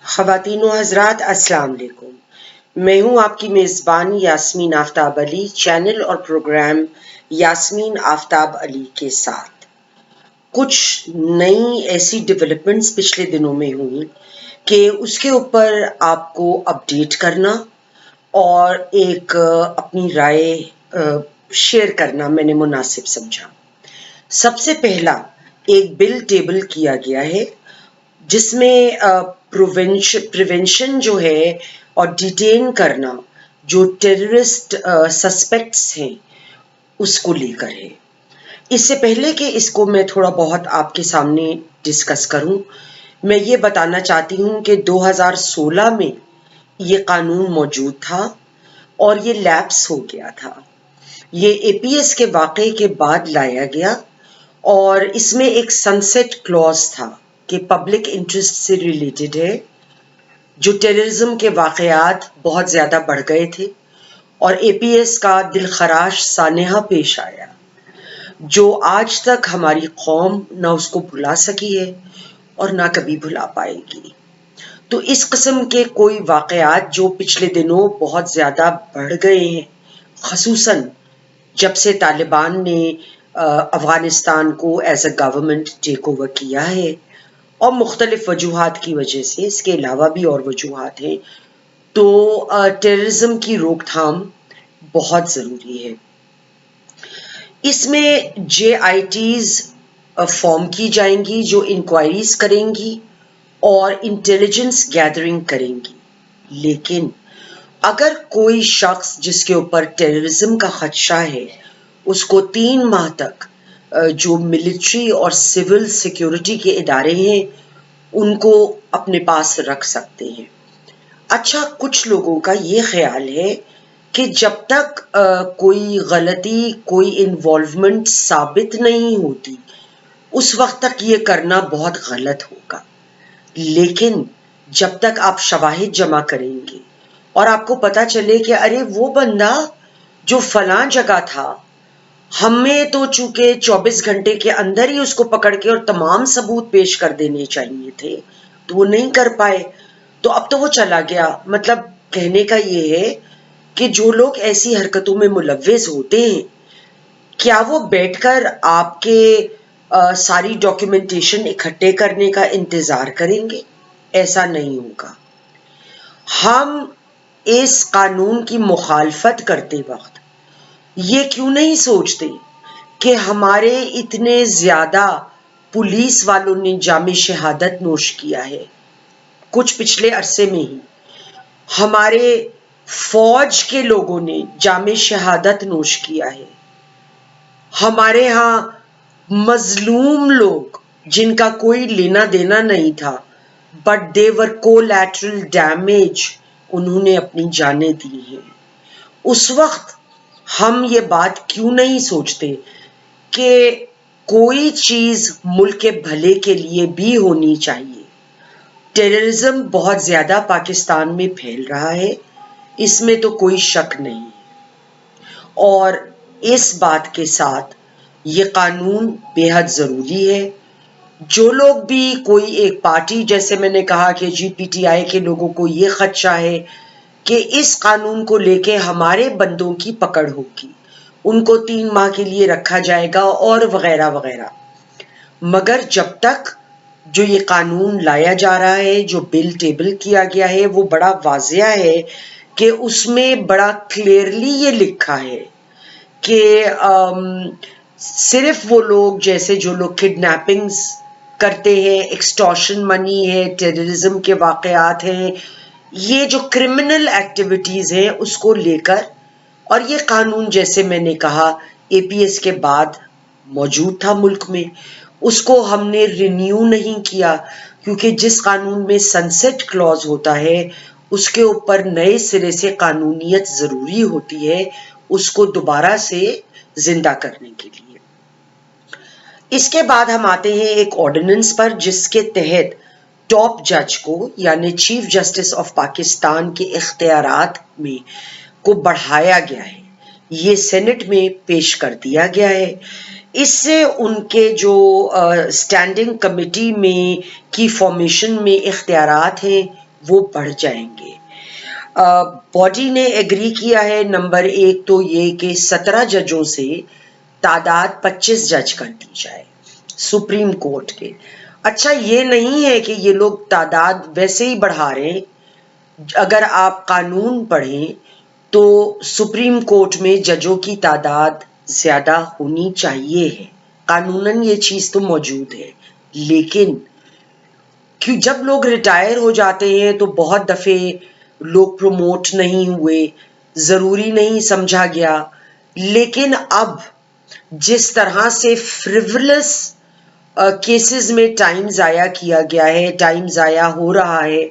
خواتین و حضرات السلام علیکم، میں ہوں آپ کی میزبان یاسمین آفتاب علی، چینل اور پروگرام یاسمین آفتاب علی کے ساتھ۔ کچھ نئی ایسی ڈیولپمنٹس پچھلے دنوں میں ہوئی کہ اس کے اوپر آپ کو اپڈیٹ کرنا اور ایک اپنی رائے شیئر کرنا میں نے مناسب سمجھا۔ سب سے پہلا ایک بل ٹیبل کیا گیا ہے جس میں پریونشن جو ہے اور ڈیٹین کرنا جو ٹیررسٹ سسپیکٹس ہیں اس کو لے کر ہے۔ اس سے پہلے کہ اس کو میں تھوڑا بہت آپ کے سامنے ڈسکس کروں، میں یہ بتانا چاہتی ہوں کہ 2016 میں یہ قانون موجود تھا اور یہ لیپس ہو گیا تھا۔ یہ اے پی ایس کے واقعے کے بعد لایا گیا اور اس میں ایک سنسیٹ کلوز تھا کہ پبلک انٹرسٹ سے ریلیٹڈ ہے، جو ٹیررزم کے واقعات بہت زیادہ بڑھ گئے تھے اور اے پی ایس کا دلخراش سانحہ پیش آیا جو آج تک ہماری قوم نہ اس کو بھلا سکی ہے اور نہ کبھی بھلا پائے گی۔ تو اس قسم کے کوئی واقعات جو پچھلے دنوں بہت زیادہ بڑھ گئے ہیں، خصوصاً جب سے طالبان نے افغانستان کو as a government take over کیا ہے اور مختلف وجوہات کی وجہ سے، اس کے علاوہ بھی اور وجوہات ہیں، تو ٹیررزم کی روک تھام بہت ضروری ہے۔ اس میں جے آئی ٹیز فارم کی جائیں گی جو انکوائریز کریں گی اور انٹیلیجنس گیدرنگ کریں گی، لیکن اگر کوئی شخص جس کے اوپر ٹیررزم کا خدشہ ہے اس کو 3 ماہ تک جو ملٹری اور سول سیکیورٹی کے ادارے ہیں ان کو اپنے پاس رکھ سکتے ہیں۔ اچھا، کچھ لوگوں کا یہ خیال ہے کہ جب تک کوئی غلطی، کوئی انوالومنٹ ثابت نہیں ہوتی اس وقت تک یہ کرنا بہت غلط ہوگا، لیکن جب تک آپ شواہد جمع کریں گے اور آپ کو پتا چلے کہ ارے وہ بندہ جو فلاں جگہ تھا، ہمیں تو چونکہ 24 گھنٹے کے اندر ہی اس کو پکڑ کے اور تمام ثبوت پیش کر دینے چاہیے تھے تو وہ نہیں کر پائے، تو اب تو وہ چلا گیا۔ مطلب کہنے کا یہ ہے کہ جو لوگ ایسی حرکتوں میں ملوث ہوتے ہیں، کیا وہ بیٹھ کر آپ کے ساری ڈاکیومنٹیشن اکٹھے کرنے کا انتظار کریں گے؟ ایسا نہیں ہوگا۔ ہم اس قانون کی مخالفت کرتے وقت یہ کیوں نہیں سوچتے کہ ہمارے اتنے زیادہ پولیس والوں نے جام شہادت نوش کیا ہے کچھ پچھلے عرصے میں ہی، ہمارے فوج کے لوگوں نے جام شہادت نوش کیا ہے، ہمارے ہاں مظلوم لوگ جن کا کوئی لینا دینا نہیں تھا but they were collateral damage, انہوں نے اپنی جانیں دی ہیں۔ اس وقت ہم یہ بات کیوں نہیں سوچتے کہ کوئی چیز ملک کے بھلے کے لیے بھی ہونی چاہیے۔ ٹیررزم بہت زیادہ پاکستان میں پھیل رہا ہے، اس میں تو کوئی شک نہیں، اور اس بات کے ساتھ یہ قانون بے حد ضروری ہے۔ جو لوگ بھی کوئی ایک پارٹی، جیسے میں نے کہا کہ جی پی ٹی آئی کے لوگوں کو یہ خدشہ ہے کہ اس قانون کو لے کے ہمارے بندوں کی پکڑ ہوگی، ان کو 3 ماہ کے لیے رکھا جائے گا اور وغیرہ وغیرہ، مگر جب تک جو یہ قانون لایا جا رہا ہے، جو بل ٹیبل کیا گیا ہے، وہ بڑا واضح ہے کہ اس میں بڑا کلیئرلی یہ لکھا ہے کہ صرف وہ لوگ، جیسے جو لوگ کڈنیپنگز کرتے ہیں، ایکسٹارشن منی ہے، ٹیررزم کے واقعات ہیں، یہ جو کرمنل ایکٹیویٹیز ہیں اس کو لے کر، اور یہ قانون جیسے میں نے کہا اے پی ایس کے بعد موجود تھا ملک میں، اس کو ہم نے رینیو نہیں کیا کیونکہ جس قانون میں سنسیٹ کلوز ہوتا ہے اس کے اوپر نئے سرے سے قانونیت ضروری ہوتی ہے اس کو دوبارہ سے زندہ کرنے کے لیے۔ اس کے بعد ہم آتے ہیں ایک آرڈیننس پر جس کے تحت ٹاپ جج کو، یعنی چیف جسٹس آف پاکستان کے اختیارات میں کو بڑھایا گیا ہے، یہ سینٹ میں پیش کر دیا گیا ہے۔ اس سے ان کے جو اسٹینڈنگ کمیٹی میں کی فارمیشن میں اختیارات ہیں وہ بڑھ جائیں گے۔ باڈی نے ایگری کیا ہے نمبر ایک تو یہ کہ 17 ججوں سے تعداد 25 جج کر دی جائے سپریم کورٹ کے۔ اچھا یہ نہیں ہے کہ یہ لوگ تعداد ویسے ہی بڑھا رہے ہیں، اگر آپ قانون پڑھیں تو سپریم کورٹ میں ججوں کی تعداد زیادہ ہونی چاہیے ہے، قانوناً یہ چیز تو موجود ہے، لیکن جب لوگ ریٹائر ہو جاتے ہیں تو بہت دفعے لوگ پروموٹ نہیں ہوئے، ضروری نہیں سمجھا گیا، لیکن اب جس طرح سے فریولس کیسز میں ٹائم ضائع کیا گیا ہے، ٹائم ضائع ہو رہا ہے،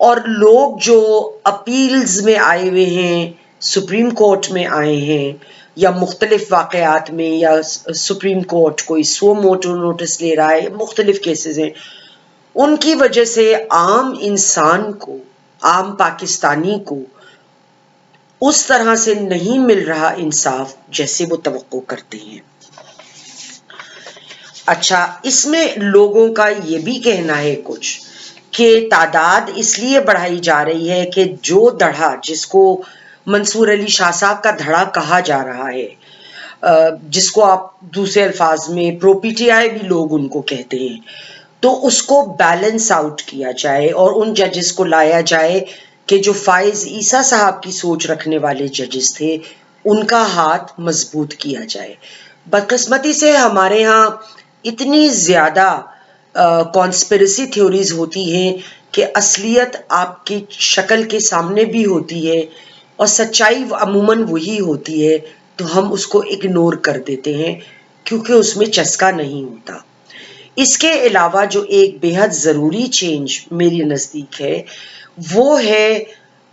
اور لوگ جو اپیلز میں آئے ہوئے ہیں، سپریم کورٹ میں آئے ہیں یا مختلف واقعات میں، یا سپریم کورٹ کوئی سو موٹو نوٹس لے رہا ہے، مختلف کیسز ہیں، ان کی وجہ سے عام انسان کو، عام پاکستانی کو اس طرح سے نہیں مل رہا انصاف جیسے وہ توقع کرتے ہیں۔ اچھا اس میں لوگوں کا یہ بھی کہنا ہے کچھ کہ تعداد اس لیے بڑھائی جا رہی ہے کہ جو دھڑا، جس کو منصور علی شاہ صاحب کا دھڑا کہا جا رہا ہے، جس کو آپ دوسرے الفاظ میں پرو پی ٹی آئی بھی لوگ ان کو کہتے ہیں، تو اس کو بیلنس آؤٹ کیا جائے اور ان ججز کو لایا جائے کہ جو فائز عیسیٰ صاحب کی سوچ رکھنے والے ججز تھے، ان کا ہاتھ مضبوط کیا جائے۔ بدقسمتی سے ہمارے ہاں اتنی زیادہ کانسپریسی تھیوریز ہوتی ہیں کہ اصلیت آپ کی شکل کے سامنے بھی ہوتی ہے اور سچائی عموماً وہی ہوتی ہے، تو ہم اس کو اگنور کر دیتے ہیں کیونکہ اس میں چسکا نہیں ہوتا۔ اس کے علاوہ جو ایک بے حد ضروری چینج میری نزدیک ہے وہ ہے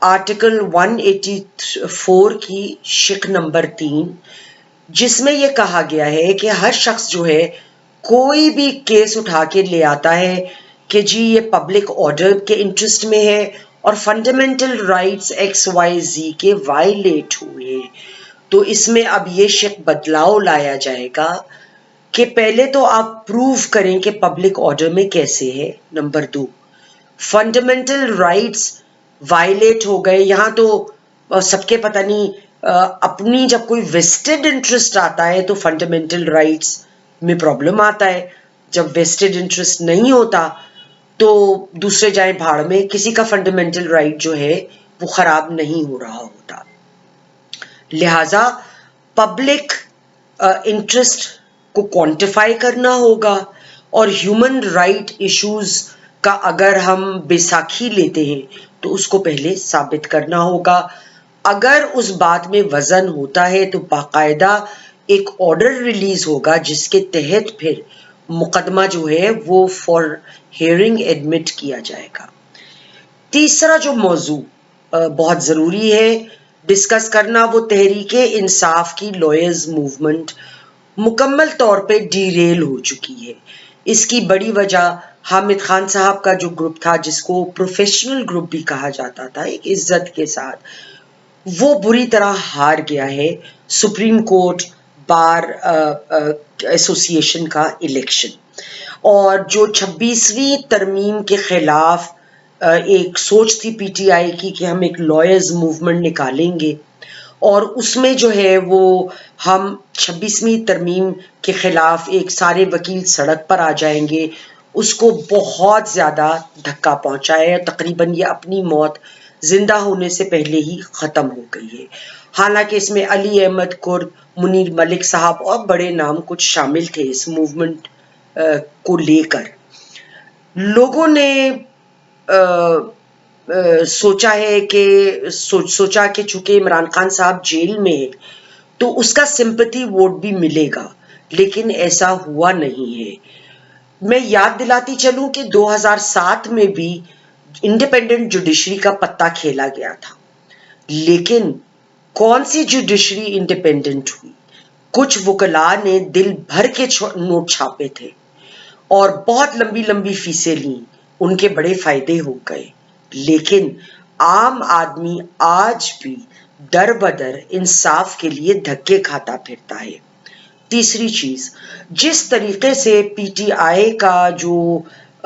آرٹیکل 184 کی شق نمبر 3، جس میں یہ کہا گیا ہے کہ ہر شخص جو ہے کوئی بھی کیس اٹھا کے لے آتا ہے کہ جی یہ پبلک آرڈر کے انٹرسٹ میں ہے اور fundamental rights X Y Z کے وائلیٹ ہوئے، تو اس میں اب یہ شق بدلاؤ لایا جائے گا کہ پہلے تو آپ پروف کریں کہ پبلک آرڈر میں کیسے ہے، نمبر 2 فنڈامنٹل رائٹس وائلیٹ ہو گئے، یہاں تو سب کے پتہ نہیں اپنی جب کوئی ویسٹڈ انٹرسٹ آتا ہے تو فنڈامنٹل رائٹس میں پرابلم آتا ہے، جب ویسٹڈ انٹرسٹ نہیں ہوتا تو دوسرے جائیں بھاڑ میں، کسی کا فنڈامنٹل رائٹ جو ہے وہ خراب نہیں ہو رہا ہوتا۔ لہذا پبلک انٹرسٹ کو کوانٹیفائی کرنا ہوگا، اور ہیومن رائٹ ایشوز کا اگر ہم بیساکھی لیتے ہیں تو اس کو پہلے ثابت کرنا ہوگا۔ اگر اس بات میں وزن ہوتا ہے تو باقاعدہ ایک آرڈر ریلیز ہوگا جس کے تحت پھر مقدمہ جو ہے وہ فار ہیئرنگ ایڈمٹ کیا جائے گا۔ تیسرا جو موضوع بہت ضروری ہے ڈسکس کرنا، وہ تحریک انصاف کی لائرز موومنٹ مکمل طور پہ ڈی ریل ہو چکی ہے۔ اس کی بڑی وجہ حامد خان صاحب کا جو گروپ تھا، جس کو پروفیشنل گروپ بھی کہا جاتا تھا ایک عزت کے ساتھ، وہ بری طرح ہار گیا ہے سپریم کورٹ بار ایسوسی ایشن کا الیکشن، اور جو 26ویں ترمیم کے خلاف ایک سوچ تھی پی ٹی آئی کی کہ ہم ایک لائرز موومنٹ نکالیں گے، اور اس میں جو ہے وہ ہم 26ویں ترمیم کے خلاف ایک سارے وکیل سڑک پر آ جائیں گے، اس کو بہت زیادہ دھکا پہنچا ہے، تقریباً یہ اپنی موت زندہ ہونے سے پہلے ہی ختم ہو گئی ہے۔ حالانکہ اس میں علی احمد کرد، منیر ملک صاحب اور بڑے نام کچھ شامل تھے اس موومنٹ کو لے کر۔ لوگوں نے سوچا کہ چونکہ عمران خان صاحب جیل میں ہے تو اس کا سمپتھی ووٹ بھی ملے گا، لیکن ایسا ہوا نہیں ہے۔ میں یاد دلاتی چلوں کہ 2007 میں بھی انڈیپینڈنٹ جوڈیشری کا پتہ کھیلا گیا تھا، لیکن کون سی جوڈیشری انڈیپینڈنٹ ہوئی؟ کچھ وکلاء نے دل بھر کے نوٹ چھاپے تھے اور بہت لمبی لمبی فیسیں لیں، ان کے بڑے فائدے ہو گئے، لیکن عام آدمی آج بھی در بدر انصاف کے لیے دھکے کھاتا پھرتا ہے۔ تیسری چیز، جس طریقے سے پی ٹی آئی کا جو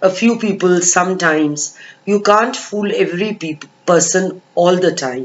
a few people sometimes, you can't fool every person all the time।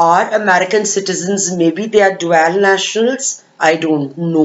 are American citizens, maybe they are dual nationals, I don't know,